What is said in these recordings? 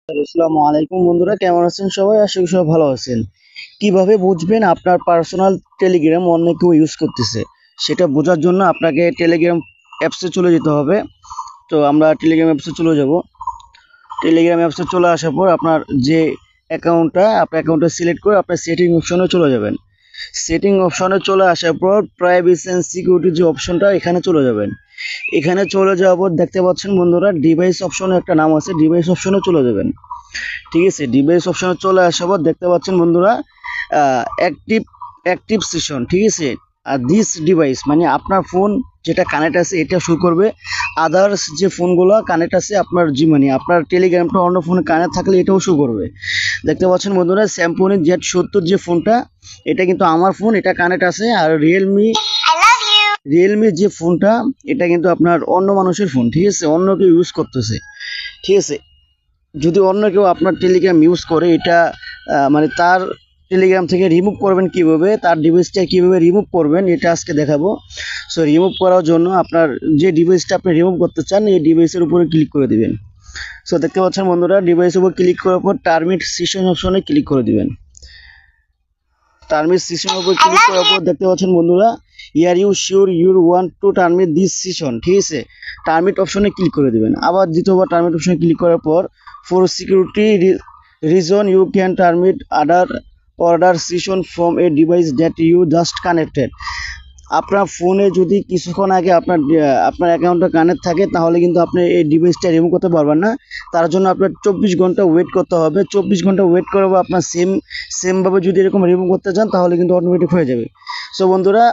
আসসালামু আলাইকুম বন্ধুরা, কেমন আছেন সবাই? আশা করি সবাই ভালো আছেন। কিভাবে বুঝবেন আপনার পার্সোনাল টেলিগ্রাম অন্য কেউ ইউজ করতেছে, সেটা বোঝার জন্য আপনাকে টেলিগ্রাম অ্যাপসে চলে যেতে হবে। তো আমরা টেলিগ্রাম অ্যাপসে চলে যাব। টেলিগ্রাম অ্যাপসে চলে আসার পর আপনার যে আপনার অ্যাকাউন্টটা সিলেক্ট করে আপনার সেটিং অপশনে চলে যাবেন। সেটিং অপশনে চলে আসার পর প্রাইভেসি অ্যান্ড সিকিউরিটি যে অপশনটা, এখানে চলে যাবেন। এখানে চলে যাওয়ার পর দেখতে পাচ্ছেন বন্ধুরা, ডিভাইস অপশনে একটা নাম আছে, ডিভাইস অপশনে চলে যাবেন। ঠিক আছে, ডিভাইস অপশনে চলে আসার পর দেখতে পাচ্ছেন বন্ধুরা, অ্যাক্টিভ অ্যাক্টিভ সেশন। ঠিক আছে, আর দিস ডিভাইস মানে আপনার ফোন যেটা কানেক্ট আছে এটা শো করবে। আদার্স যে ফোনগুলো কানেক্ট আছে আপনার মানে আপনার টেলিগ্রামটা অন্য ফোনে কানেক্ট থাকলে এটাও শো করবে। দেখতে পাচ্ছেন বন্ধুরা, স্যামসং Z70 যে ফোনটা, এটা কিন্তু আমার ফোন, এটা কানেক্ট আছে। আর রিয়েলমি যে ফোনটা, এটা কিন্তু আপনার অন্য মানুষের ফোন। ঠিক আছে, অন্য কেউ ইউজ করতেছে। ঠিক আছে, যদি অন্য কেউ আপনার টেলিগ্রাম ইউজ করে, এটা মানে তার টেলিগ্রাম থেকে রিমুভ করবেন কিভাবে, তার ডিভাইসটা কিভাবে রিমুভ করবেন এটা আজকে দেখাবো। সো রিমুভ করার জন্য আপনার যে ডিভাইসটা আপনি রিমুভ করতে চান, এই ডিভাইসের উপরে ক্লিক করে দিবেন। সো দেখতে পাচ্ছেন বন্ধুরা, ডিভাইসের উপর ক্লিক করার পর টার্মিট সেশন অপশনে ক্লিক করে দিবেন। টার্মিট সেশনের উপর ক্লিক করার পর দেখতে পাচ্ছেন বন্ধুরা, are you sure you want to terminate this session. ঠিক আছে, টার্মিট অপশনে ক্লিক করে দেবেন। আবার দ্বিতীয়বার টার্মিট অপশনে ক্লিক করার পর, for security reason you can terminate other session from a device that you just connected. আপনার ফোনে যদি কিছুক্ষণ আগে আপনার অ্যাকাউন্টটা কানেক্ট থাকে, তাহলে কিন্তু আপনি এই ডিভাইসটা রিমুভ করতে পারবেন না। তার জন্য আপনার 24 ঘন্টা ওয়েট করতে হবে। 24 ঘন্টা ওয়েট করার পর আপনার সেমভাবে যদি এরকম রিমুভ করতে চান, তাহলে কিন্তু অটোমেটিক হয়ে যাবে। সো বন্ধুরা,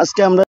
আজকে আমরা